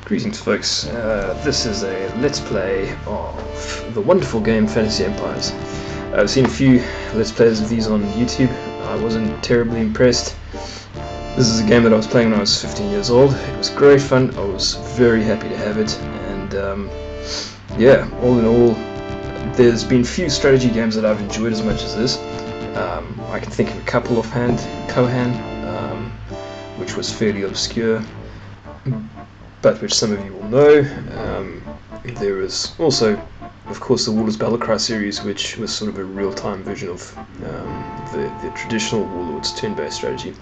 Greetings folks, this is a Let's Play of the wonderful game Fantasy Empires. I've seen a few Let's Plays of these on YouTube. I wasn't terribly impressed. This is a game that I was playing when I was 15 years old. It was great fun, I was very happy to have it, and yeah, all in all, there's been few strategy games that I've enjoyed as much as this. I can think of a couple offhand. Kohan, which was fairly obscure, but which some of you will know. There was also, of course, the Warlords Battlecry series, which was sort of a real-time version of the traditional Warlords turn-based strategy.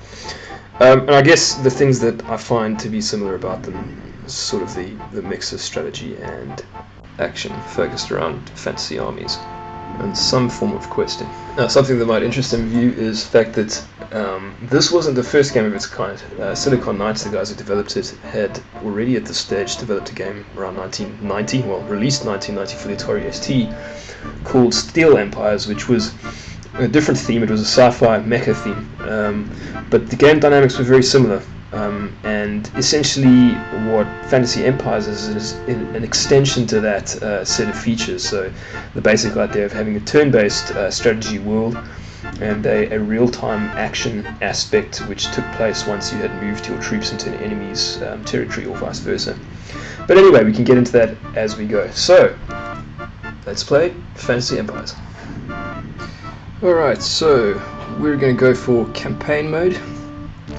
And I guess the things that I find to be similar about them is sort of the mix of strategy and action focused around fantasy armies and some form of questing. Now, something that might interest some of you is the fact that this wasn't the first game of its kind. Silicon Knights, the guys who developed it, had already at this stage developed a game around 1990, well, released 1990 for the Atari ST, called Steel Empires, which was a different theme. It was a sci-fi mecha theme, but the game dynamics were very similar. And essentially what Fantasy Empires is an extension to that set of features. So the basic idea of having a turn-based strategy world and a real-time action aspect which took place once you had moved your troops into an enemy's territory or vice versa. But anyway, we can get into that as we go. So let's play Fantasy Empires. Alright, so we're going to go for campaign mode,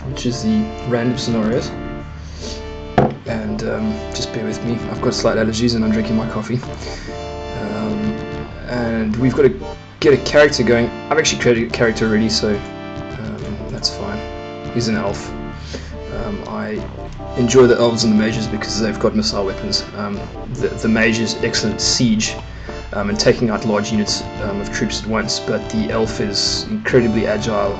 which is the random scenarios, and just bear with me, I've got slight allergies and I'm drinking my coffee, and we've got to get a character going. I've actually created a character already, so that's fine. He's an elf. I enjoy the elves and the mages because they've got missile weapons. The mage is excellent at siege and taking out large units of troops at once, but the elf is incredibly agile,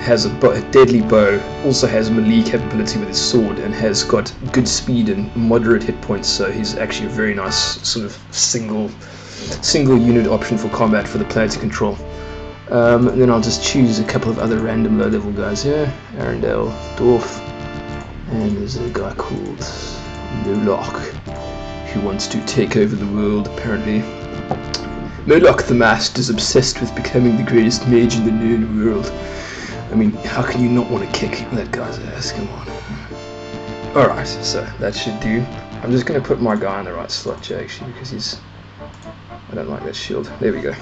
has a deadly bow, also has melee capability with his sword, and has got good speed and moderate hit points, so he's actually a very nice sort of single unit option for combat for the player to control. And then I'll just choose a couple of other random low level guys here. Arendelle, Dwarf, and there's a guy called Moloch who wants to take over the world apparently. Moloch the Masked is obsessed with becoming the greatest mage in the known world. I mean, how can you not want to kick that guy's ass? Come on. Alright, so that should do. I'm just going to put my guy in the right slot here, actually, because I don't like that shield. There we go.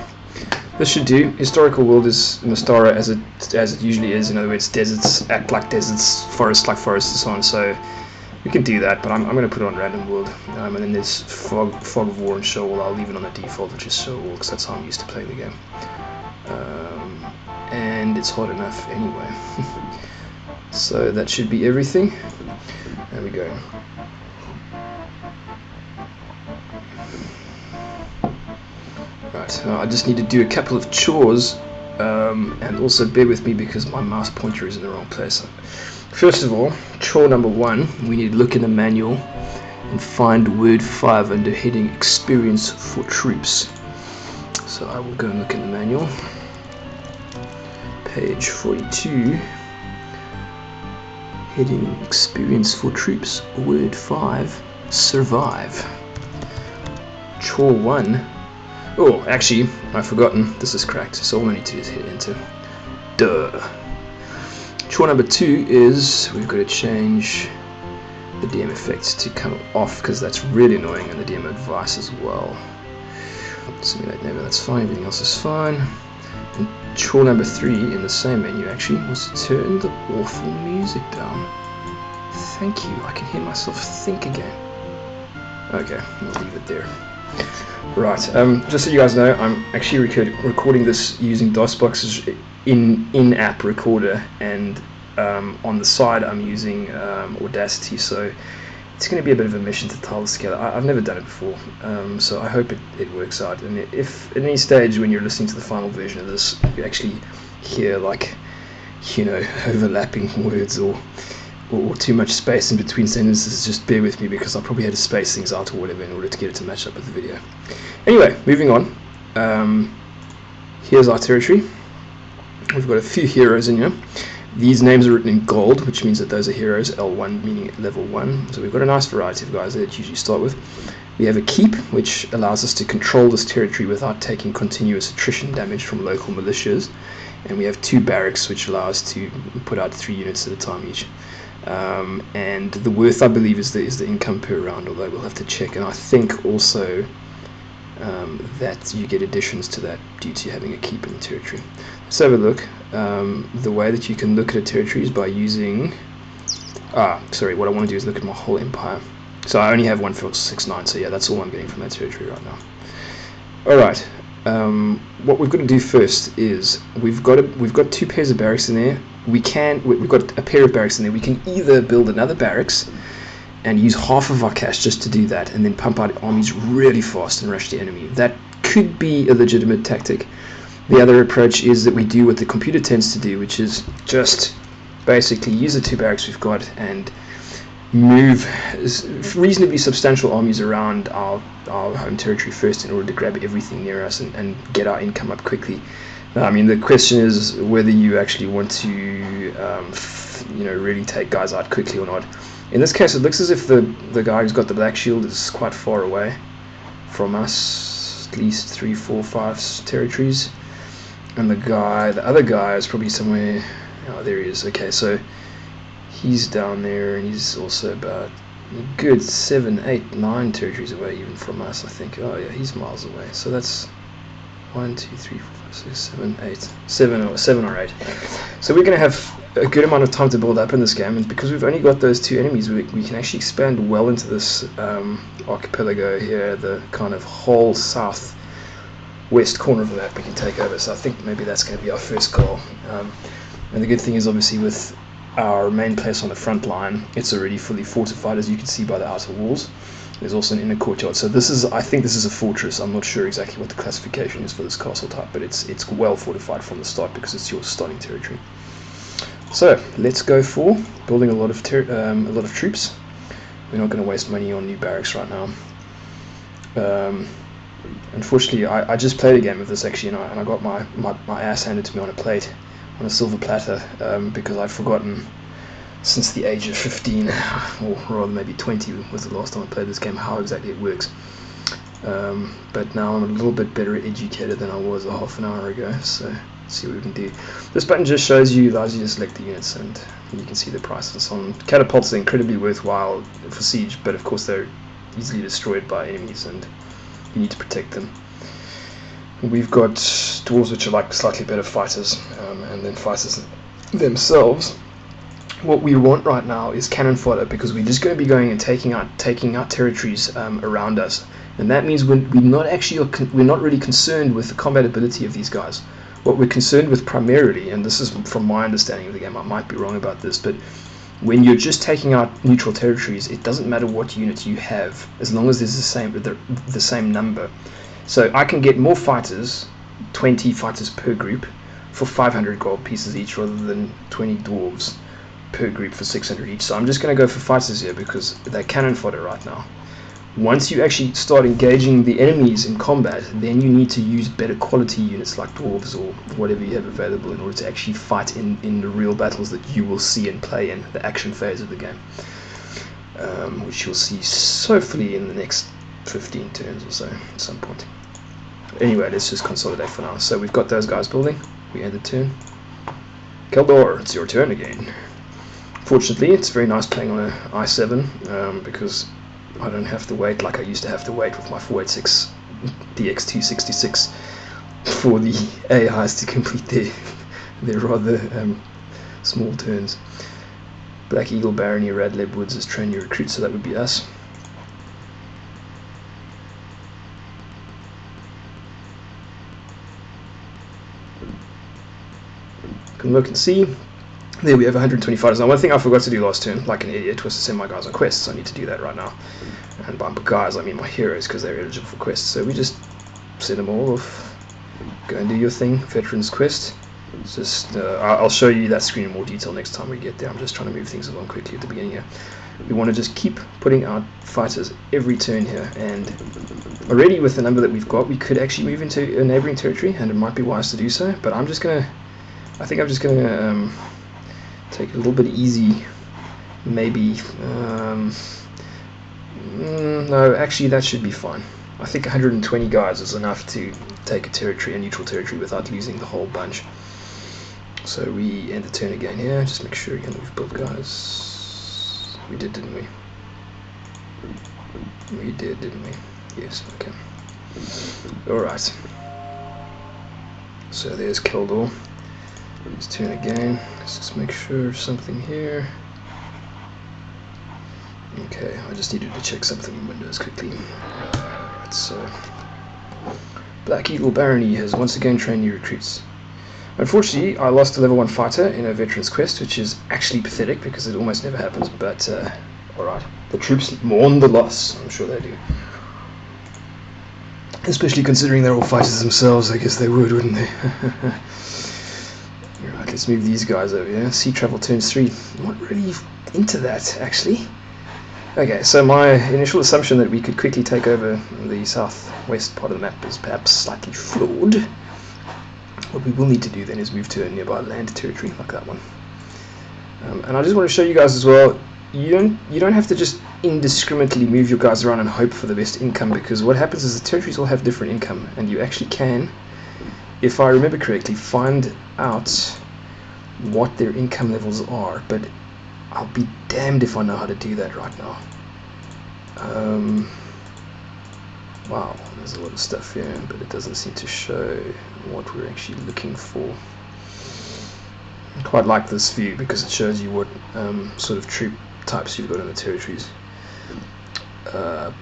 This should do. Historical world is Mystara as it usually is. In other words, deserts act like deserts, forests like forests, and so on. So we can do that, but I'm going to put it on random world. And then there's fog of war and Shoal. I'll leave it on the default, which is Shoal, because that's how I'm used to playing the game. And it's hot enough anyway. So that should be everything. There we go. Right, I just need to do a couple of chores, and also bear with me because my mouse pointer is in the wrong place. First of all, chore number 1, we need to look in the manual and find word 5 under heading Experience for Troops. So I will go and look in the manual. Page 42, heading Experience for Troops, word 5, Survive. Chore 1, oh, actually, I've forgotten, this is cracked, so all I need to do is hit enter. Duh. Chore number 2 is, we've got to change the DM effects to come off, because that's really annoying, and the DM advice as well. Simulate never, that's fine, everything else is fine. And chore number 3 in the same menu actually was to turn the awful music down. Thank you, I can hear myself think again. Okay, I'll leave it there. Right, just so you guys know, I'm actually recording this using Dosbox's in-app recorder, and on the side I'm using Audacity, so it's going to be a bit of a mission to tie this together. I've never done it before, so I hope it works out. And if at any stage when you're listening to the final version of this, you actually hear, like, you know, overlapping words or too much space in between sentences, just bear with me because I probably had to space things out or whatever in order to get it to match up with the video. Anyway, moving on. Here's our territory. We've got a few heroes in here. These names are written in gold, which means that those are heroes, L1 meaning level 1. So we've got a nice variety of guys there that usually start with. We have a keep, which allows us to control this territory without taking continuous attrition damage from local militias. And we have 2 barracks, which allow us to put out 3 units at a time each. And the worth, I believe, is the income per round, although we'll have to check. And I think also that you get additions to that due to having a keep in the territory. Let's have a look. The way that you can look at a territory is by using... what I want to do is look at my whole empire. So I only have 1.69, so yeah, that's all I'm getting from that territory right now. Alright, what we've got to do first is we've got 2 pairs of barracks in there. We've got a pair of barracks in there. We can either build another barracks and use half of our cash just to do that, and then pump out armies really fast and rush the enemy. That could be a legitimate tactic. The other approach is that we do what the computer tends to do, which is just basically use the 2 barracks we've got and move reasonably substantial armies around our home territory first in order to grab everything near us and get our income up quickly. I mean, the question is whether you actually want to really take guys out quickly or not. In this case, it looks as if the guy who's got the black shield is quite far away from us, at least 3, 4, 5 territories, and the other guy is probably somewhere. Oh, there he is. Okay, so he's down there, and he's also about a good 7, 8, 9 territories away even from us, I think. Oh yeah, he's miles away. So that's 1, 2, 3, 4, 5, 6, 7, 8, 7 or 8. So we're going to have a good amount of time to build up in this game, and because we've only got those 2 enemies, we can actually expand well into this archipelago here, the kind of whole southwest corner of the map we can take over. So I think maybe that's going to be our first goal. And the good thing is, obviously, with our main place on the front line, it's already fully fortified, as you can see by the outer walls. There's also an inner courtyard. So I think this is a fortress. I'm not sure exactly what the classification is for this castle type, but it's well fortified from the start because it's your starting territory. So let's go for building a lot of troops. We're not going to waste money on new barracks right now. Unfortunately, I just played a game of this actually, and I got my ass handed to me on a plate, on a silver platter, because I've forgotten since the age of 15, or rather maybe 20 was the last time I played this game, how exactly it works. But now I'm a little bit better educated than I was a half an hour ago, so let's see what we can do. This button just allows you to select the units, and you can see the prices on catapults. Are incredibly worthwhile for siege, but of course they're easily destroyed by enemies and you need to protect them. We've got dwarves, which are like slightly better fighters, and then fighters themselves. What we want right now is cannon fodder, because we're just going to be going and taking out territories around us, and that means we're not really concerned with the combat ability of these guys. What we're concerned with primarily, and this is from my understanding of the game, I might be wrong about this, but when you're just taking out neutral territories, it doesn't matter what unit you have, as long as there's the same number. So I can get more fighters, 20 fighters per group, for 500 gold pieces each, rather than 20 dwarves per group for 600 each. So I'm just going to go for fighters here because they're cannon fodder right now. Once you actually start engaging the enemies in combat, then you need to use better quality units like dwarves or whatever you have available in order to actually fight in the real battles that you will see and play in the action phase of the game, which you'll see hopefully in the next 15 turns or so at some point. Anyway, let's just consolidate for now. So we've got those guys building. We end the turn. Keldor, it's your turn again. Fortunately, it's very nice playing on an i7 because I don't have to wait like I used to have to wait with my 486 DX266 for the AIs to complete their rather small turns. Black Eagle, Barony, Radleb Woods is train your recruits, so that would be us. You can look and see. There we have 120 fighters. Now, one thing I forgot to do last turn, like an idiot, was to send my guys on quests. So I need to do that right now. And by guys, I mean my heroes, because they're eligible for quests. So we just send them all off. Go and do your thing, Veterans Quest. It's just, I'll show you that screen in more detail next time we get there. I'm just trying to move things along quickly at the beginning here. We want to just keep putting out fighters every turn here. And already with the number that we've got, we could actually move into a neighboring territory, and it might be wise to do so. But I think I'm just going to take it a little bit easy, maybe. No, actually that should be fine. I think 120 guys is enough to take a territory, a neutral territory, without losing the whole bunch. So we end the turn again here. Just make sure again we've built guys. We did, didn't we? We did, didn't we? Yes. Okay. All right. So there's Keldor. Let's turn again. Let's just make sure something here. Okay, I just needed to check something in Windows quickly. Alright, so Black Eagle Barony has once again trained new recruits. Unfortunately, I lost a level 1 fighter in a veteran's quest, which is actually pathetic because it almost never happens, but alright. The troops mourn the loss, I'm sure they do. Especially considering they're all fighters themselves, I guess they would, wouldn't they? Alright, let's move these guys over here. Sea travel turns 3. I'm not really into that, actually. Okay, so my initial assumption that we could quickly take over the southwest part of the map is perhaps slightly flawed. What we will need to do then is move to a nearby land territory like that one. And I just want to show you guys as well, you don't have to just indiscriminately move your guys around and hope for the best income, because what happens is the territories all have different income, and you actually can, if I remember correctly, find out what their income levels are, but I'll be damned if I know how to do that right now. Wow, there's a lot of stuff here, but it doesn't seem to show what we're actually looking for. I quite like this view because it shows you what sort of troop types you've got in the territories. Yeah,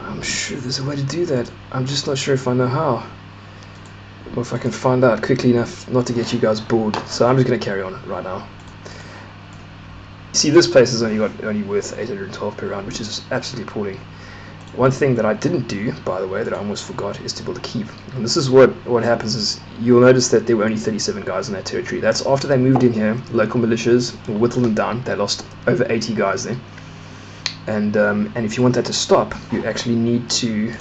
I'm sure there's a way to do that. I'm just not sure if I know how, or if I can find out quickly enough not to get you guys bored. So I'm just going to carry on right now. See, this place is only worth 812 per round, which is absolutely appalling. One thing that I didn't do, by the way, that I almost forgot, is to build a keep. And this is what happens is, you'll notice that there were only 37 guys in that territory. That's after they moved in here, local militias whittled them down. They lost over 80 guys there. And if you want that to stop, you actually need to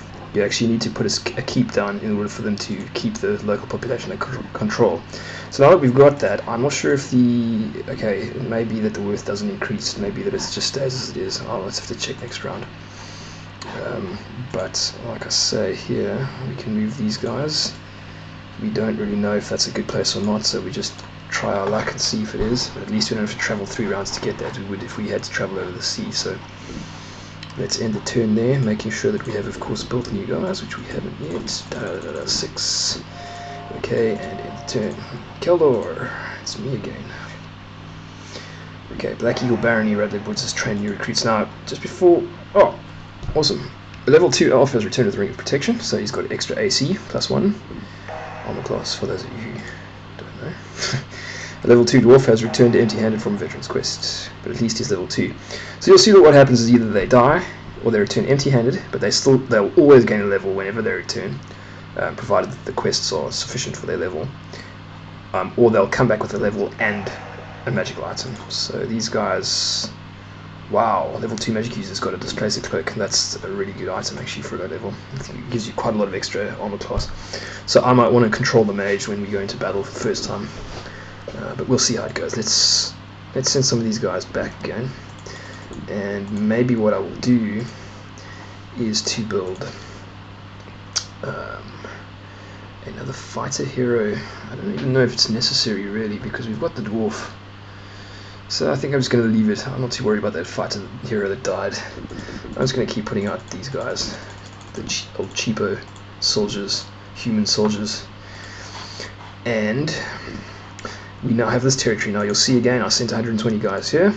put a keep down in order for them to keep the local population under control. So now that we've got that, I'm not sure if it may be that the worth doesn't increase, maybe that it just stays as it is. I'll have to check next round. But like I say here, we can move these guys. We don't really know if that's a good place or not, so we just try our luck and see if it is. But at least we don't have to travel 3 rounds to get there, as we would if we had to travel over the sea. So let's end the turn there, making sure that we have, of course, built new guys, which we haven't yet. 6. Okay, and end the turn. Keldor, it's me again. Okay, Black Eagle Barony, Red Lab Woods has trained new recruits. Now, just before... Oh, awesome. Level 2 Elf has returned with Ring of Protection, so he's got extra AC, +1. Armor class, for those of you who don't know. A level 2 Dwarf has returned empty-handed from Veteran's Quest, but at least he's level 2. So you'll see that what happens is either they die, or they return empty-handed, but they'll always gain a level whenever they return, provided that the quests are sufficient for their level. Or they'll come back with a level and a magical item. So these guys... Wow, level 2 magic user's got a Displacer Cloak, and that's a really good item actually for a low level. It gives you quite a lot of extra armor class. So I might want to control the mage when we go into battle for the first time. But we'll see how it goes. Let's send some of these guys back again. And maybe what I will do is to build another fighter hero. I don't even know if it's necessary really, because we've got the dwarf. So I think I'm just going to leave it. I'm not too worried about that fighter hero that died. I'm just going to keep putting out these guys, the old cheapo soldiers, human soldiers. And we now have this territory. Now you'll see again, I sent 120 guys here,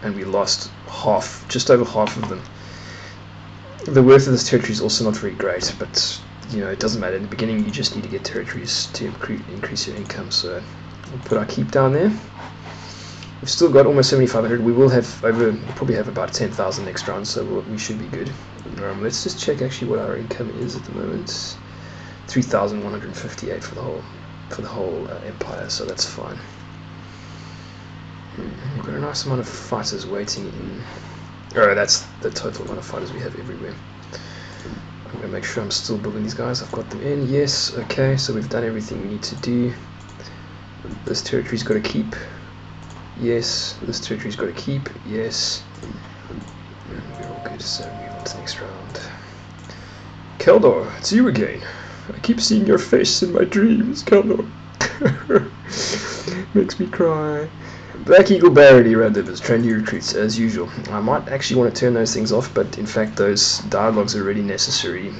and we lost just over half of them. The worth of this territory is also not very great, but it doesn't matter. In the beginning, you just need to get territories to increase your income. So we'll put our keep down there. We've still got almost 7,500. We will have probably have about 10,000 next round, so we should be good. Let's just check actually what our income is at the moment. 3,158 for the whole empire, so that's fine. We've got a nice amount of fighters waiting in. Oh, that's the total amount of fighters we have everywhere. I'm going to make sure I'm still building these guys. I've got them in. Yes, okay, so we've done everything we need to do. This territory's got to keep. Yes. This territory's got to keep. Yes. We're all good, so move on to the next round. Keldor, it's you again. I keep seeing your face in my dreams, Keldor. Makes me cry. Black Eagle Barony Radivers, trendy recruits as usual. I might actually want to turn those things off, but in fact those dialogues are really necessary.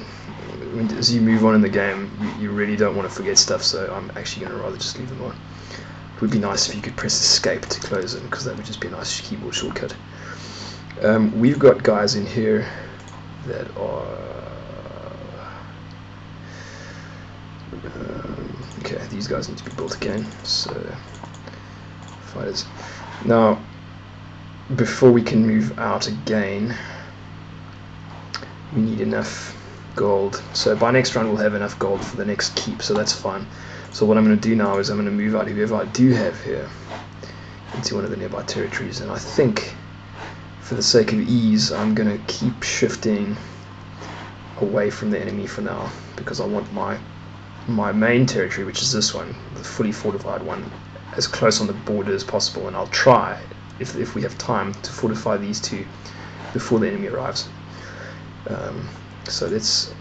As you move on in the game, you really don't want to forget stuff, so I'm actually going to rather just leave them on. It would be nice if you could press escape to close them, because that would just be a nice keyboard shortcut. We've got guys in here that are... okay, these guys need to be built again, so... fighters. Now, before we can move out again, we need enough gold. So by next round we'll have enough gold for the next keep, so that's fine. So what I'm going to do now is I'm going to move out whoever I do have here into one of the nearby territories, and I think for the sake of ease I'm going to keep shifting away from the enemy for now, because I want my main territory, which is this one, the fully fortified one, as close on the border as possible, and I'll try, if we have time, to fortify these two before the enemy arrives. So let's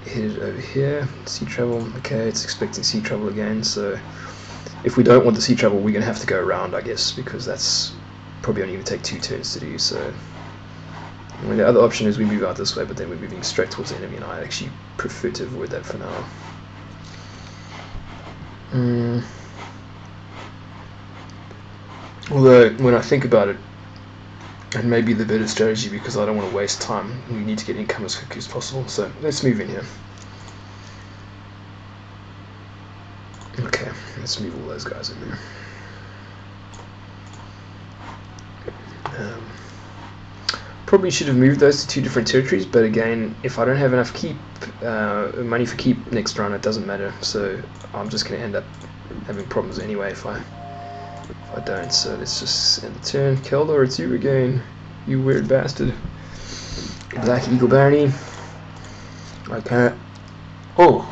hit it over here. Sea travel, okay, it's expecting sea travel again, so if we don't want the sea travel we're going to have to go around, I guess, because that's probably only going to take 2 turns to do. So I mean, the other option is we move out this way, but then we're moving straight towards the enemy, and I actually prefer to avoid that for now. Although, when I think about it, it may be the better strategy, because I don't want to waste time. We need to get income as quickly as possible, so let's move in here. Okay, let's move all those guys in there. Probably should have moved those to 2 different territories, but again, if I don't have enough keep money for keep next round, it doesn't matter, so I'm just going to end up having problems anyway if I don't. So let's just end the turn. Keldor, it's you again, you weird bastard. Black Eagle Barony. Okay. Oh,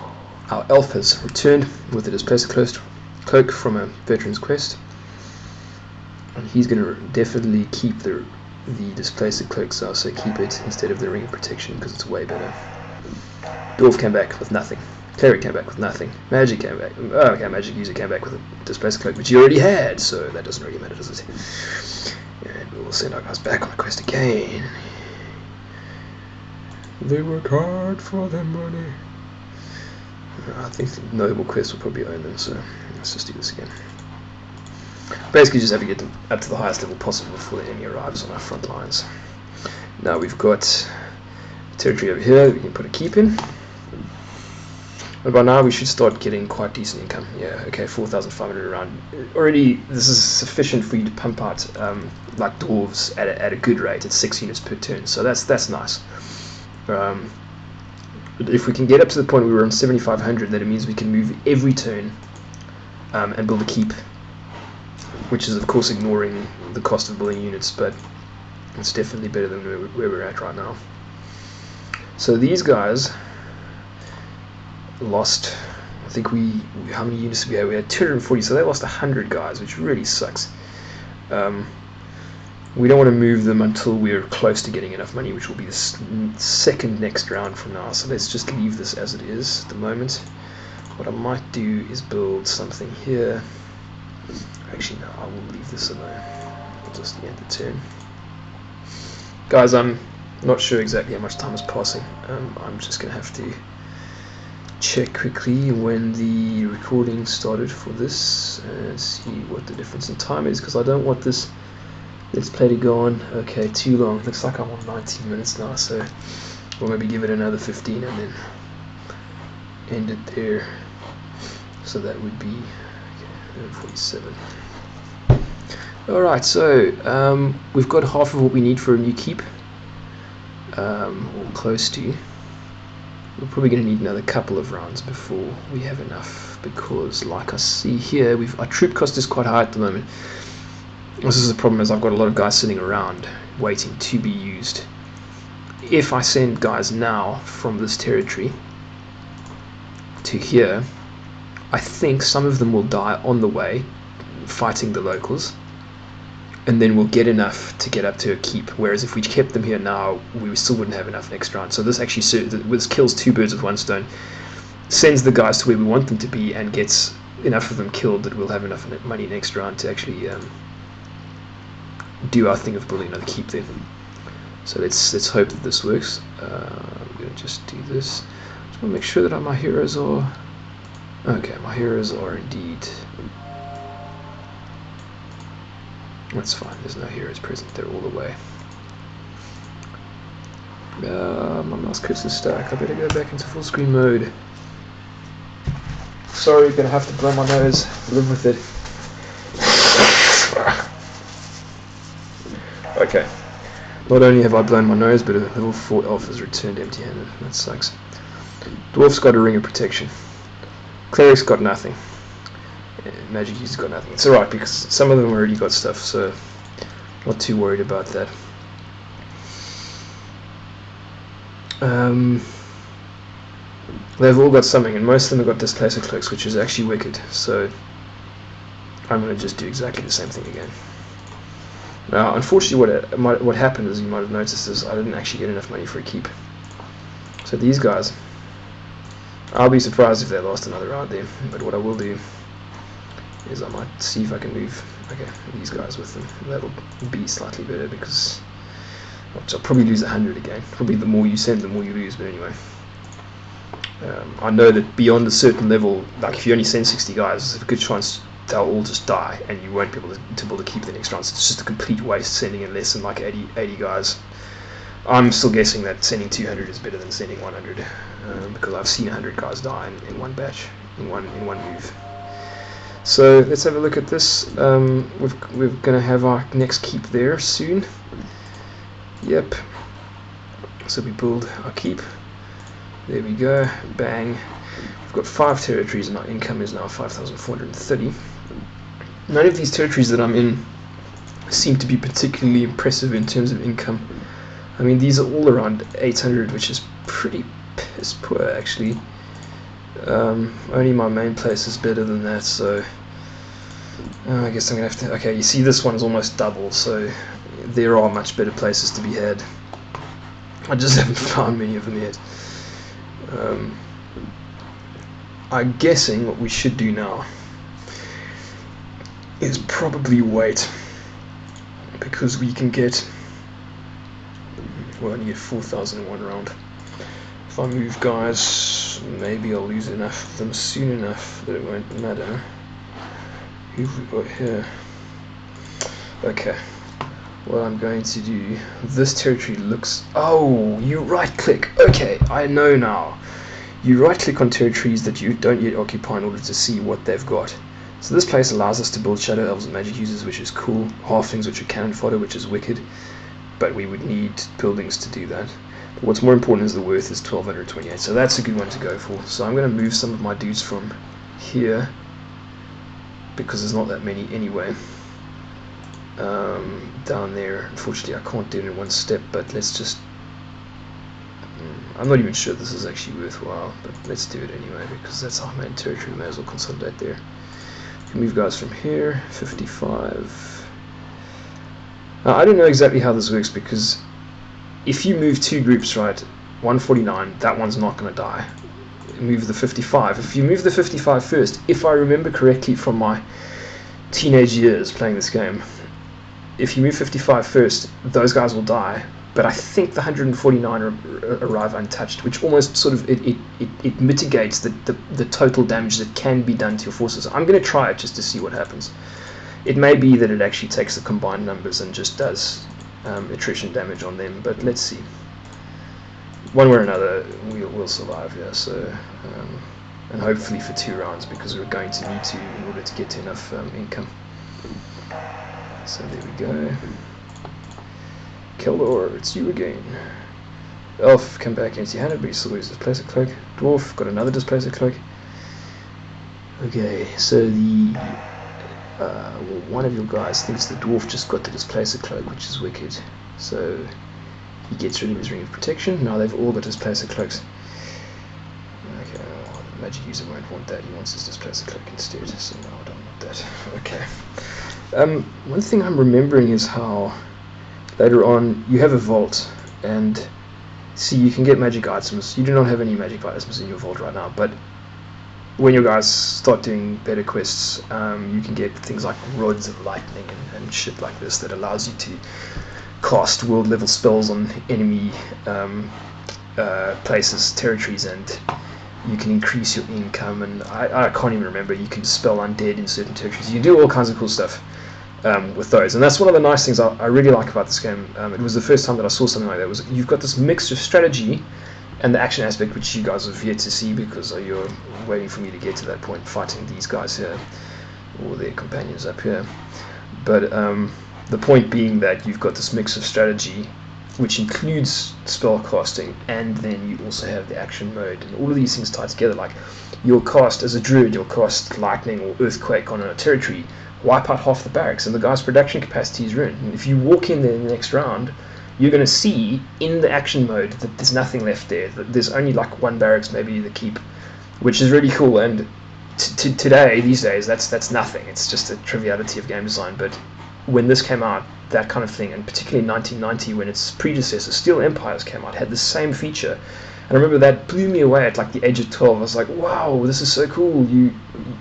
our elf has returned with a displacer cloak from a veteran's quest, and he's going to definitely keep the displacer cloak, so I'll say keep it instead of the ring of protection, because it's way better. Dwarf came back with nothing. Cleric came back with nothing. Magic came back. Oh, okay, magic user came back with a displacer cloak, which you already had, so that doesn't really matter, does it? And we'll send our guys back on the quest again. They work hard for their money. I think the noble quest will probably own them, so let's just do this again. Basically just have to get them up to the highest level possible before the enemy arrives on our front lines. Now we've got territory over here we can put a keep in. And by now we should start getting quite decent income. Yeah, okay, 4,500 around. Already this is sufficient for you to pump out like dwarves at a good rate at 6 units per turn, so that's nice. But if we can get up to the point where we're on 7,500, then it means we can move every turn and build a keep, which is of course ignoring the cost of building units, but it's definitely better than where we're at right now. So these guys lost, I think how many units did we have? We had 240, so they lost 100 guys, which really sucks. We don't want to move them until we're close to getting enough money, which will be the second next round from now, so let's just leave this as it is at the moment. What I might do is build something here. Actually no, I will leave this alone. I'll just end the turn. Guys, I'm not sure exactly how much time is passing. I'm just going to have to check quickly when the recording started for this and see what the difference in time is, because I don't want this let's play to go on too long. Looks like I'm on 19 minutes now, so we'll maybe give it another 15 and then end it there. So that would be 47. Alright, so we've got half of what we need for a new keep, or close to. We're probably going to need another couple of rounds before we have enough, because like I see here, our troop cost is quite high at the moment. This is the problem, is I've got a lot of guys sitting around waiting to be used. If I send guys now from this territory to here, I think some of them will die on the way fighting the locals, and then we'll get enough to get up to a keep. Whereas if we kept them here now, we still wouldn't have enough next round. So this actually this kills 2 birds with 1 stone, sends the guys to where we want them to be, and gets enough of them killed that we'll have enough money next round to actually do our thing of building another keep there. So let's hope that this works. I'm going to just do this. Just want to make sure that my heroes are... Okay, my heroes are indeed... That's fine, there's no heroes present, they're all the way. My mouse cursor is stuck, I better go back into full screen mode. Sorry, gonna have to blow my nose, live with it. Okay, not only have I blown my nose, but a level 4 elf has returned empty-handed. That sucks. Dwarf's got a ring of protection. Cleric's got nothing. Magic user's got nothing. It's alright because some of them already got stuff, so not too worried about that. They've all got something, and most of them have got displacer cloaks, which is actually wicked, so I'm going to just do exactly the same thing again. Now, unfortunately, what happened, as you might have noticed, is I didn't actually get enough money for a keep. So these guys, I'll be surprised if they lost another round there, but what I will do is I might see if I can move these guys with them. That'll be slightly better because I'll probably lose 100 again. Probably the more you send, the more you lose, but anyway. I know that beyond a certain level, like if you only send 60 guys, there's a good chance they'll all just die and you won't be able to build a keep the next round. So it's just a complete waste sending in less than like 80 guys. I'm still guessing that sending 200 is better than sending 100 because I've seen 100 guys die in one batch, in one move. So let's have a look at this. We're going to have our next keep there soon. Yep. So we build our keep. There we go. Bang. We've got 5 territories and our income is now 5,430. None of these territories that I'm in seem to be particularly impressive in terms of income. I mean, these are all around 800, which is pretty piss poor actually. Only my main place is better than that, so I guess I'm gonna have to. Okay, you see this one's almost double, so there are much better places to be had. I just haven't found many of them yet. I'm guessing what we should do now is probably wait, because we can get, we'll only get 4,001 round. If I move guys, maybe I'll lose enough of them soon enough that it won't matter. Who have we got here? Okay, what I'm going to do, this territory looks, oh, you right click, okay, I know now. You right click on territories that you don't yet occupy in order to see what they've got. So this place allows us to build shadow elves and magic users, which is cool, halflings, which are cannon fodder, which is wicked, but we would need buildings to do that. But what's more important is the worth is 1228, so that's a good one to go for. So I'm going to move some of my dudes from here, because there's not that many anyway, down there. Unfortunately I can't do it in one step, but let's just, I'm not even sure this is actually worthwhile, but let's do it anyway, because that's our main territory. We may as well consolidate there. You can move guys from here, 55. Now, I don't know exactly how this works, because if you move 2 groups, right, 149, that one's not going to die. Move the 55. If you move the 55 first, if I remember correctly from my teenage years playing this game, if you move 55 first, those guys will die. But I think the 149 arrive untouched, which almost sort of it mitigates the total damage that can be done to your forces. I'm going to try it just to see what happens. It may be that it actually takes the combined numbers and just does attrition damage on them, but let's see. One way or another, we'll survive here. So, and hopefully for 2 rounds, because we're going to need to in order to get to enough income. So there we go. Keldor, it's you again. Elf, come back empty-handed, but he still loses Displacer Cloak. Dwarf, got another Displacer Cloak. Okay, so the well, one of your guys thinks the Dwarf just got the Displacer Cloak, which is wicked. So he gets rid of his Ring of Protection. Now they've all got Displacer Cloaks. Okay, well, the Magic User won't want that. He wants his Displacer Cloak instead. So now I don't know. that. Okay. One thing I'm remembering is how later on you have a vault, and see, you can get magic items. You do not have any magic items in your vault right now, but when you guys start doing better quests, you can get things like rods of lightning and shit like this that allows you to cast world level spells on enemy places, territories, and you can increase your income. And I can't even remember, you can spell undead in certain territories. You do all kinds of cool stuff with those, and that's one of the nice things I really like about this game. It was the first time that I saw something like that. Was you've got this mixture of strategy and the action aspect, which you guys have yet to see because you're waiting for me to get to that point, fighting these guys here or their companions up here. But the point being that you've got this mix of strategy, which includes spell casting, and then you also have the action mode, and all of these things tied together. Like, you'll cast as a druid, you'll cast lightning or earthquake on a territory, wipe out half the barracks, and the guy's production capacity is ruined. And if you walk in there in the next round, you're going to see in the action mode that there's nothing left there. That there's only like one barracks, maybe the keep, which is really cool. And today, these days, that's nothing. It's just a triviality of game design. But when this came out, that kind of thing, and particularly in 1990 when its predecessor, Steel Empires, came out, had the same feature. And I remember that blew me away at like the age of 12. I was like, wow, this is so cool. You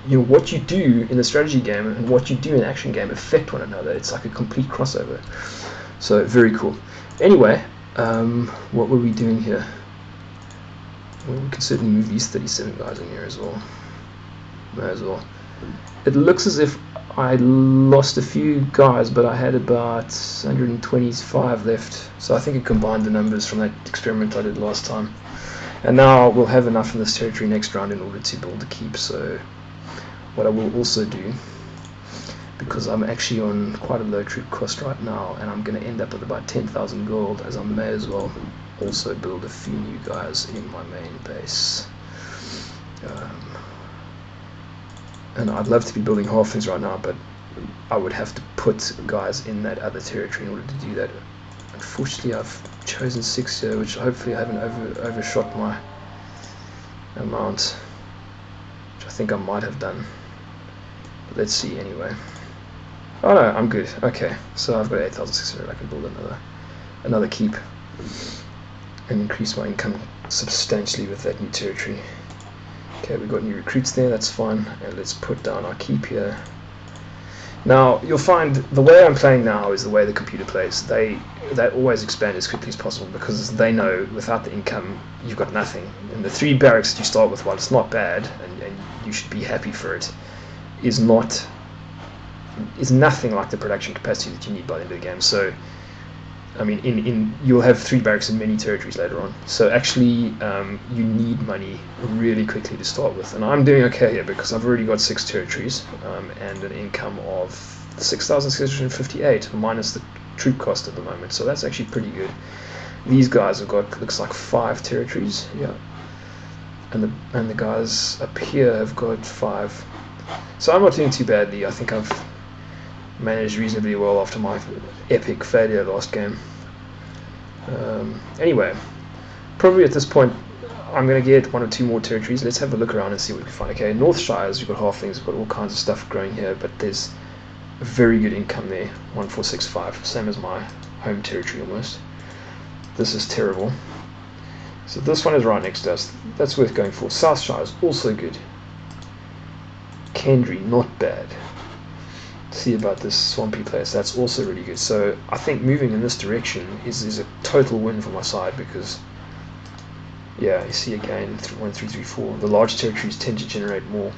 know, what you do in the strategy game and what you do in an action game affect one another. It's like a complete crossover. So very cool. Anyway, what were we doing here? Well, we can certainly move these 37 guys in here as well. May as well. It looks as if I lost a few guys, but I had about 125 left. So I think it combined the numbers from that experiment I did last time. And now we'll have enough in this territory next round in order to build a keep. So what I will also do, because I'm actually on quite a low troop cost right now, and I'm going to end up with about 10,000 gold, as I may as well also build a few new guys in my main base. And I'd love to be building halflings right now, but I would have to put guys in that other territory in order to do that. Unfortunately, I've chosen 6 here, which hopefully I haven't overshot my amount, which I think I might have done. But let's see anyway. Oh no, I'm good. Okay, so I've got 8,600. I can build another keep and increase my income substantially with that new territory. Okay, we've got new recruits there, that's fine. And let's put down our keep here. Now, you'll find the way I'm playing now is the way the computer plays. They always expand as quickly as possible because they know without the income, you've got nothing. And the 3 barracks that you start with, while it's not bad, and you should be happy for it, is nothing like the production capacity that you need by the end of the game. So, I mean, you'll have 3 barracks in many territories later on. So actually, you need money really quickly to start with. And I'm doing okay here because I've already got 6 territories and an income of 6,658 minus the troop cost at the moment. So that's actually pretty good. These guys have got, looks like 5 territories, yeah. And the guys up here have got 5. So I'm not doing too badly. I think I've managed reasonably well after my epic failure last game. Anyway, probably at this point I'm going to get 1 or 2 more territories. Let's have a look around and see what we can find. Okay, North Shires, you've got halflings, you've got all kinds of stuff growing here, but there's a very good income there, 1465, same as my home territory almost. This is terrible. So this one is right next to us. That's worth going for. South Shires, also good. Kendry, not bad. See about this swampy place, that's also really good. So I think moving in this direction is a total win for my side because, yeah, you see again 1, 2, 3, 4. The large territories tend to generate more.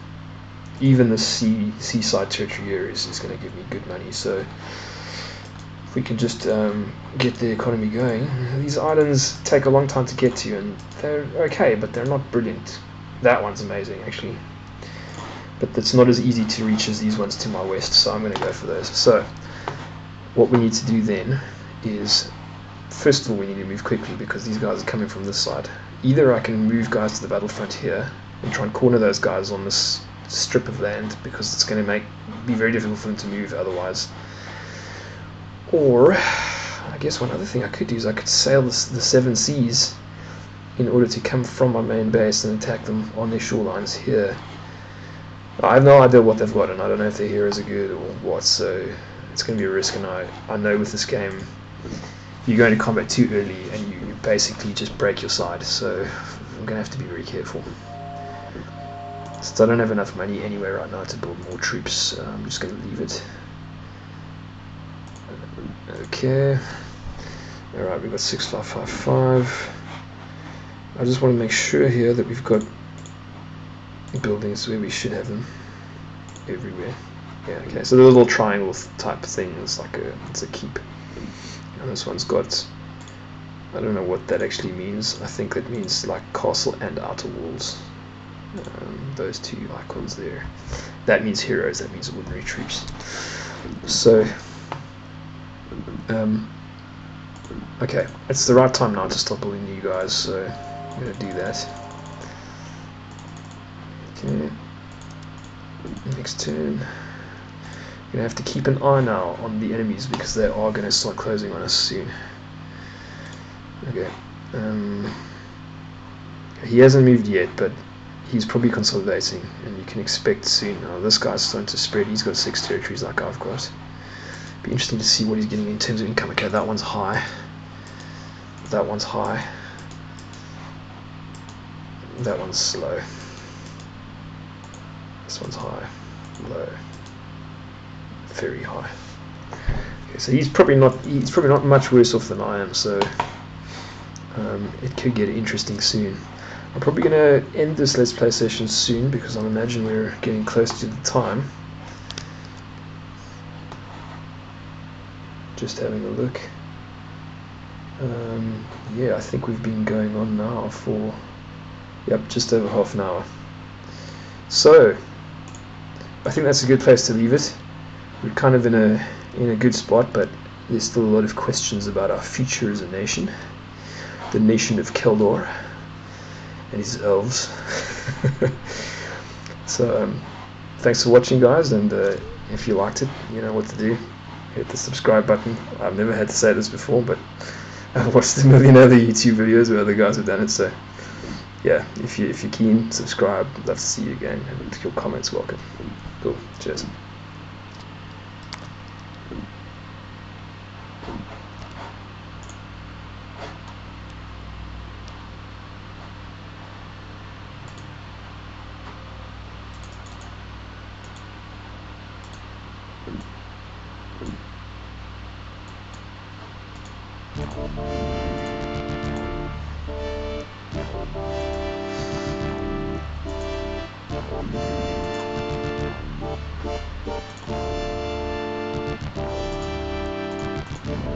Even the seaside territory here is going to give me good money. So if we can just get the economy going. These islands take a long time to get to, and they're okay, but they're not brilliant. That one's amazing actually. But it's not as easy to reach as these ones to my west, so I'm going to go for those. So what we need to do then is, first of all, we need to move quickly because these guys are coming from this side. Either I can move guys to the battlefront here and try and corner those guys on this strip of land because it's going to be very difficult for them to move otherwise. Or I guess one other thing I could do is I could sail the 7 seas in order to come from my main base and attack them on their shorelines here. I have no idea what they've got, and I don't know if their heroes are good or what, so it's going to be a risk, and I know with this game, if you go into combat too early, and you basically just break your side, so I'm going to have to be very careful. So I don't have enough money anyway right now to build more troops, so I'm just going to leave it. Okay, alright, we've got 6555. I just want to make sure here that we've got buildings where we should have them everywhere. Yeah, okay, so the little triangle type thing is like it's a keep. And this one's got, I don't know what that actually means. I think that means like castle and outer walls. Those two icons there. That means heroes, that means ordinary troops. So, okay, it's the right time now to stop building new guys, so I'm going to do that. Okay, next turn. We're going to have to keep an eye now on the enemies because they are going to start closing on us soon. Okay, he hasn't moved yet, but he's probably consolidating, and you can expect soon. Now this guy's starting to spread. He's got 6 territories like I've got. Be interesting to see what he's getting in terms of income. Okay, that one's high. That one's high. That one's slow. This one's high, low, very high. Okay, so he's probably not much worse off than I am. So it could get interesting soon. I'm probably going to end this Let's Play session soon because I imagine we're getting close to the time. Just having a look. Yeah, I think we've been going on now for just over half an hour. So I think that's a good place to leave it. We're kind of in a good spot, but there's still a lot of questions about our future as a nation, the nation of Keldor and his elves. So thanks for watching, guys, and if you liked it, you know what to do. Hit the subscribe button. I've never had to say this before, but I've watched a million other YouTube videos where other guys have done it, so yeah, if you're keen, subscribe. Love to see you again, and your comments welcome. Cool, cheers.